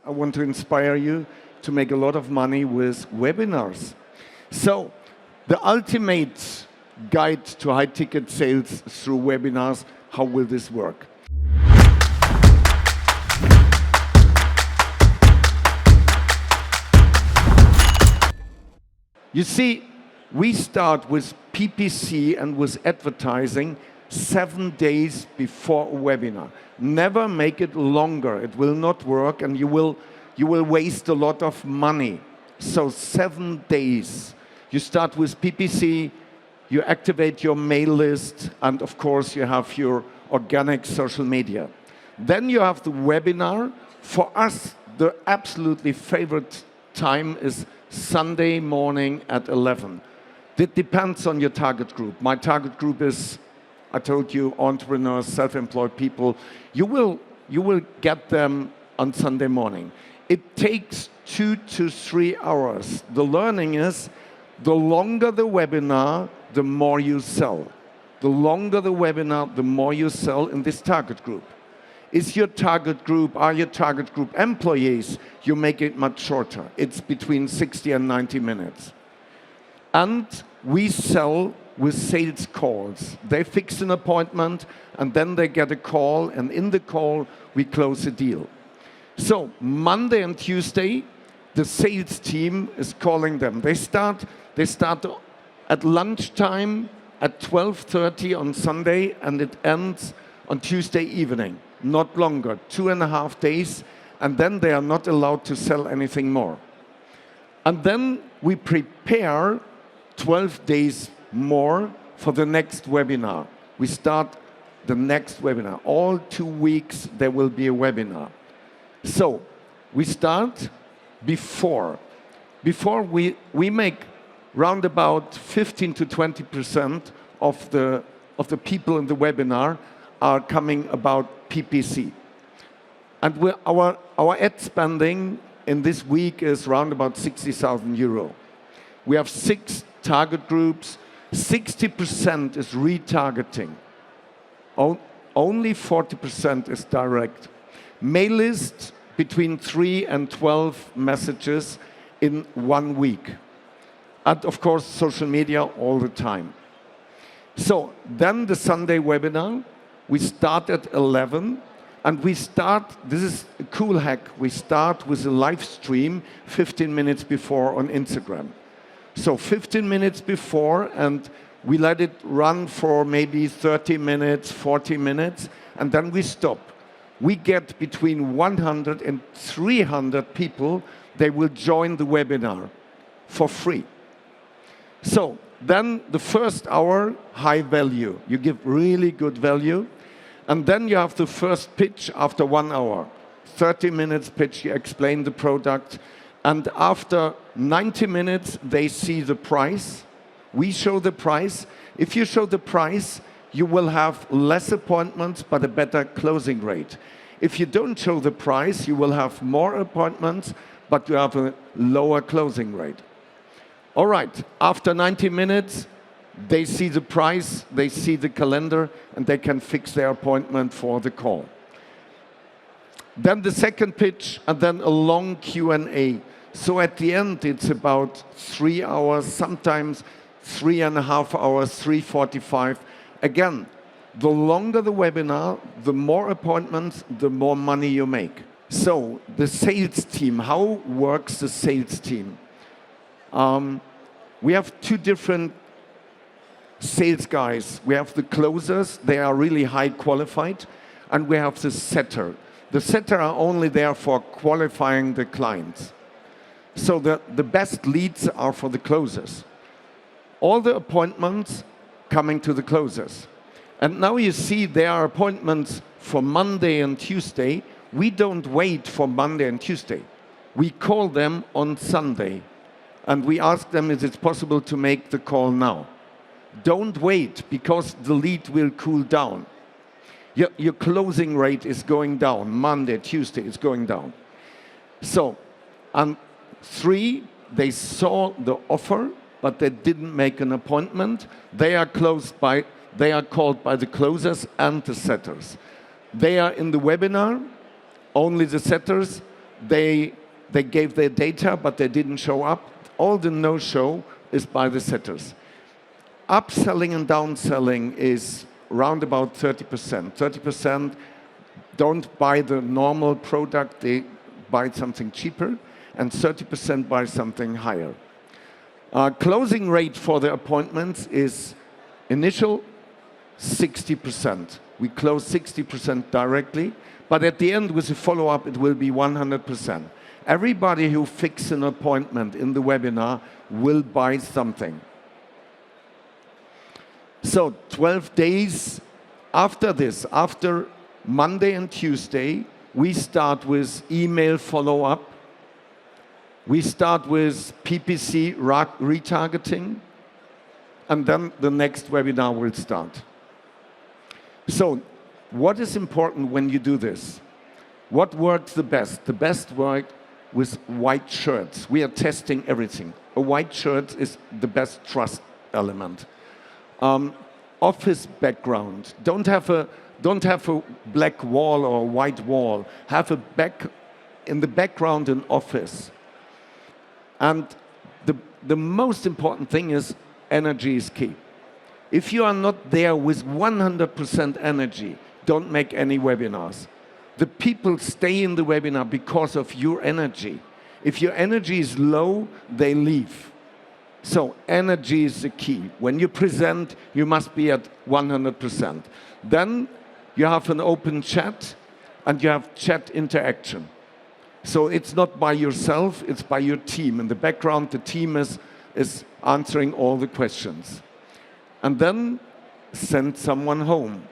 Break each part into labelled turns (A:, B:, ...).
A: I want to inspire you to make a lot of money with webinars. So, the ultimate guide to high-ticket sales through webinars, how will this work? You see, we start with PPC and with advertising 7 days before a webinar. Never make it longer. It will not work, and you will waste a lot of money. So 7 days. You start with PPC, you activate your mail list, and of course you have your organic social media. Then you have the webinar. For us, the absolutely favorite time is Sunday morning at 11. It depends on your target group. My target group is, I told you, entrepreneurs, self-employed people. You will get them on Sunday morning. It takes 2 to 3 hours. The learning is, the longer the webinar, the more you sell. The longer the webinar, the more you sell in this target group. Is your target group, are your target group employees, you make it much shorter. It's between 60 and 90 minutes. And we sell with sales calls. They fix an appointment, and then they get a call, and in the call, we close a deal. So Monday and Tuesday, the sales team is calling them. They start at lunchtime at 12:30 on Sunday, and it ends on Tuesday evening. Not longer, 2.5 days, and then they are not allowed to sell anything more. And then we prepare 12 days more for the next webinar. We start the next webinar. All 2 weeks there will be a webinar. So we start before. Before we make round about 15 to 20% of the people in the webinar are coming about PPC. And our ad spending in this week is around about 60,000 euro. We have 6 target groups. 60% is retargeting. Only 40% is direct. Mail list between 3 and 12 messages in 1 week. And of course, social media all the time. So then the Sunday webinar, we start at 11, and we start, this is a cool hack, we start with a live stream 15 minutes before on Instagram. So 15 minutes before, and we let it run for maybe 30 minutes, 40 minutes, and then we stop. We get between 100 and 300 people, they will join the webinar for free. So then the first hour, high value. You give really good value. And then you have the first pitch after 1 hour. 30 minutes pitch, you explain the product. And after 90 minutes, they see the price. We show the price. If you show the price, you will have less appointments, but a better closing rate. If you don't show the price, you will have more appointments, but you have a lower closing rate. All right, after 90 minutes, they see the price, they see the calendar, and they can fix their appointment for the call. Then the second pitch, and then a long Q&A. So at the end, it's about 3 hours, sometimes 3.5 hours, 3:45. Again, the longer the webinar, the more appointments, the more money you make. So the sales team, how works the sales team? We have 2 different sales guys. We have the closers, they are really high qualified, and we have the setter. The setter are only there for qualifying the clients. So the best leads are for the closers. All the appointments coming to the closers. And now you see there are appointments for Monday and Tuesday. We don't wait for Monday and Tuesday. We call them on Sunday. And we ask them, is it possible to make the call now? Don't wait, because the lead will cool down. Your closing rate is going down. Monday, Tuesday is going down. So, 3, they saw the offer, but they didn't make an appointment. They are called by the closers and the setters. They are in the webinar, only the setters, they gave their data, but they didn't show up. All the no-show is by the setters. Upselling and downselling is round about 30%. 30% don't buy the normal product, they buy something cheaper, and 30% buy something higher. Closing rate for the appointments is initial 60%. We close 60% directly, but at the end with the follow-up it will be 100%. Everybody who fixes an appointment in the webinar will buy something. So 12 days after this, after Monday and Tuesday, we start with email follow-up. We start with PPC retargeting, and then the next webinar will start. So what is important when you do this? What works the best? The best work with white shirts. We are testing everything. A white shirt is the best trust element. Office background. Don't have a black wall or a white wall. Have in the background an office. And the most important thing is energy is key. If you are not there with 100% energy, don't make any webinars. The people stay in the webinar because of your energy. If your energy is low, they leave. So energy is the key. When you present, you must be at 100%. Then you have an open chat and you have chat interaction. So it's not by yourself, it's by your team. In the background, the team is answering all the questions. And then send someone home.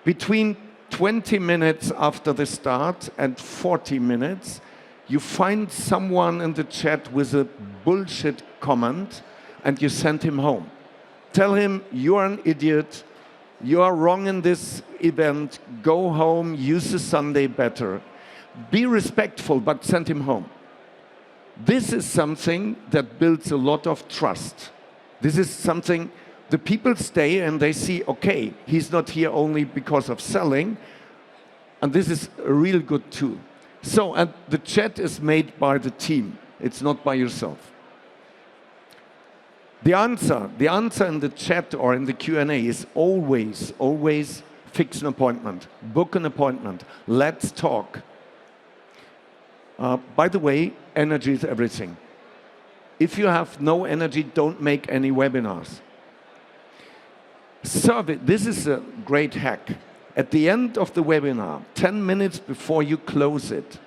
A: Between 20 minutes after the start and 40 minutes, you find someone in the chat with a bullshit comment and you send him home. Tell him, you're an idiot, you are wrong in this event, go home, use the Sunday better. Be respectful, but send him home. This is something that builds a lot of trust. This is something the people stay and they see, okay, he's not here only because of selling, and this is a real good tool. So, and the chat is made by the team. It's not by yourself. The answer in the chat or in the Q&A is always fix an appointment, book an appointment, let's talk. By the way, energy is everything. If you have no energy, don't make any webinars. Survey, this is a great hack. At the end of the webinar, 10 minutes before you close it,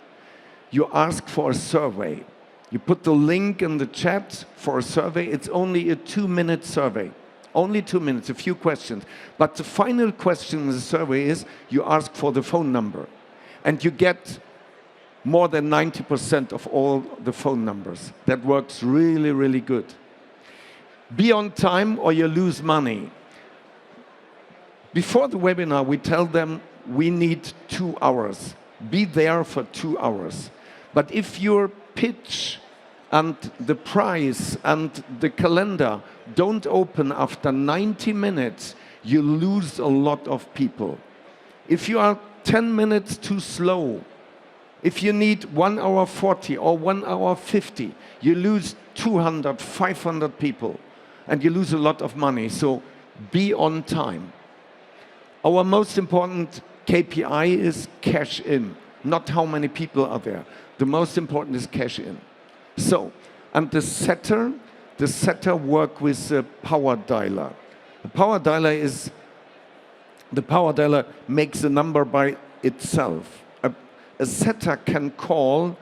A: you ask for a survey. You put the link in the chat for a survey. It's only a 2-minute survey. Only 2 minutes, a few questions. But the final question in the survey is you ask for the phone number. And you get more than 90% of all the phone numbers. That works really, really good. Be on time or you lose money. Before the webinar, we tell them we need 2 hours. Be there for 2 hours. But if your pitch and the price and the calendar don't open after 90 minutes, you lose a lot of people. If you are 10 minutes too slow, if you need 1 hour 40 or 1 hour 50, you lose 200, 500 people, and you lose a lot of money. So be on time. Our most important KPI is cash in, not how many people are there. The most important is cash in. So, and the setter work with the power dialer. The power dialer makes a number by itself. A setter can call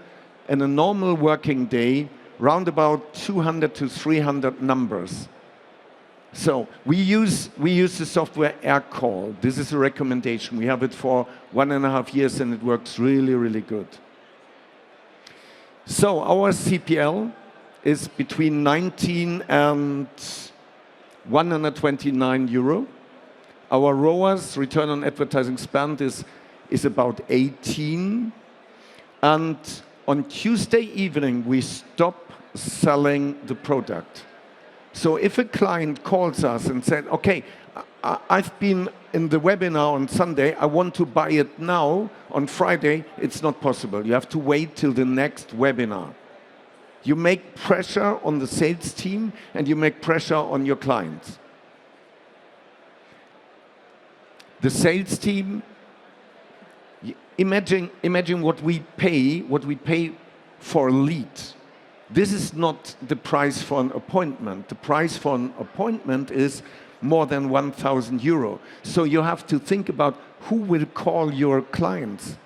A: in a normal working day round about 200 to 300 numbers. So we use the software AirCall. This is a recommendation. We have it for 1.5 years and it works really, really good. So our CPL is between 19 and 129 euro. Our ROAS, return on advertising spend, is about 18. And on Tuesday evening, we stop selling the product. So if a client calls us and said, okay, I've been in the webinar on Sunday. I want to buy it now. On Friday, it's not possible. You have to wait till the next webinar. You make pressure on the sales team and you make pressure on your clients. The sales team, imagine what we pay for a lead. This is not the price for an appointment. The price for an appointment is more than 1,000 euro. So you have to think about who will call your clients.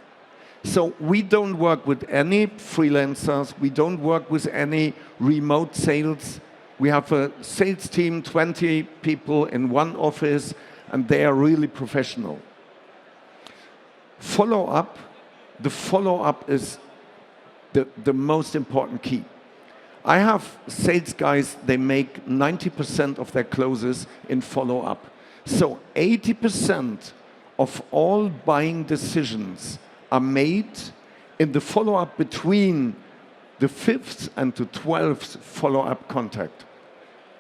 A: So we don't work with any freelancers. We don't work with any remote sales. We have a sales team, 20 people in one office, and they are really professional. Follow-up, the follow-up is the most important key. I have sales guys, they make 90% of their closes in follow-up. So 80% of all buying decisions are made in the follow-up between the 5th and the 12th follow-up contact.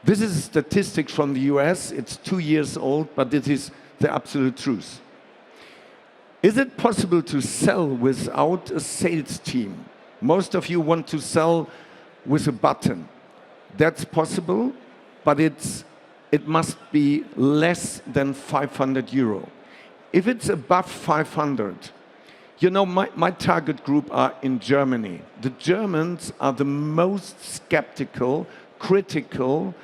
A: This is a statistic from the US. It's 2 years old, but it is the absolute truth. Is it possible to sell without a sales team? Most of you want to sell with a button. That's possible, but it must be less than 500 euro. If it's above 500, you know, my target group are in Germany. The Germans are the most skeptical, critical,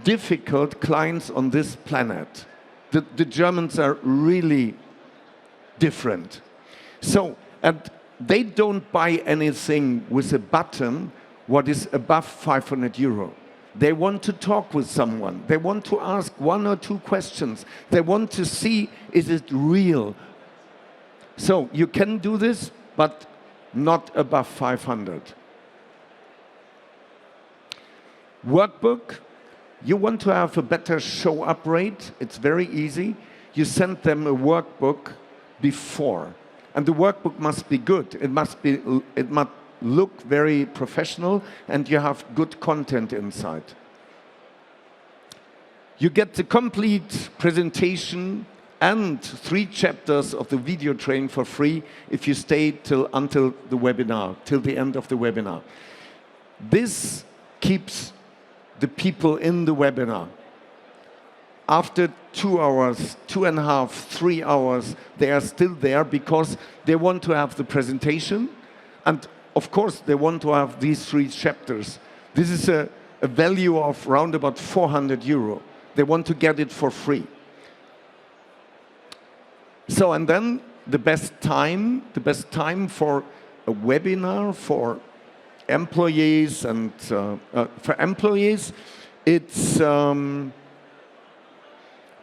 A: difficult clients on this planet. The Germans are really different. So, and they don't buy anything with a button what is above 500 euro. They want to talk with someone. They want to ask 1 or 2 questions. They want to see, is it real? So you can do this, but not above 500. Workbook, you want to have a better show-up rate. It's very easy. You send them a workbook before. And the workbook must be good. It must look very professional, and you have good content inside. You get the complete presentation and 3 chapters of the video training for free if you stay until the webinar, till the end of the webinar. This keeps the people in the webinar. After 2 hours, 2.5, 3 hours, they are still there because they want to have the presentation, and of course, they want to have these 3 chapters. This is a value of around about 400 euro. They want to get it for free. So, and then the best time for a webinar for employees and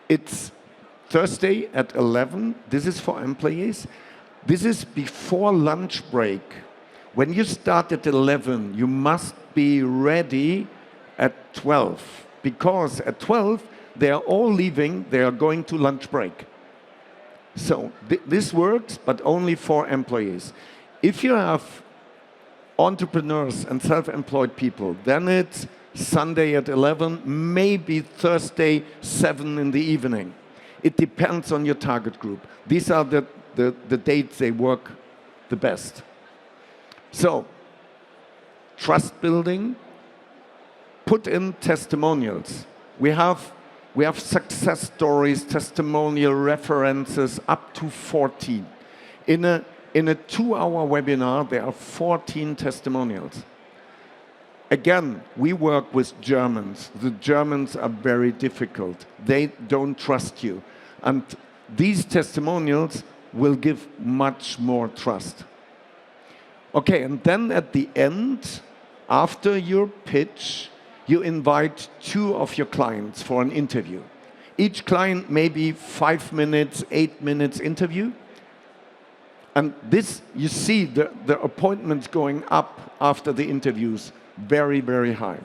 A: it's Thursday at 11. This is for employees. This is before lunch break. When you start at 11, you must be ready at 12, because at 12, they are all leaving, they are going to lunch break. So this works, but only for employees. If you have entrepreneurs and self-employed people, then it's Sunday at 11, maybe Thursday 7 in the evening. It depends on your target group. These are the dates they work the best. So, trust building, put in testimonials. We have success stories, testimonial references, up to 14. In a 2-hour webinar, there are 14 testimonials. Again, we work with Germans. The Germans are very difficult. They don't trust you. And these testimonials will give much more trust. Okay, and then at the end, after your pitch, you invite 2 of your clients for an interview. Each client maybe 5 minutes, 8 minutes interview. And this, you see the appointments going up after the interviews, very, very high.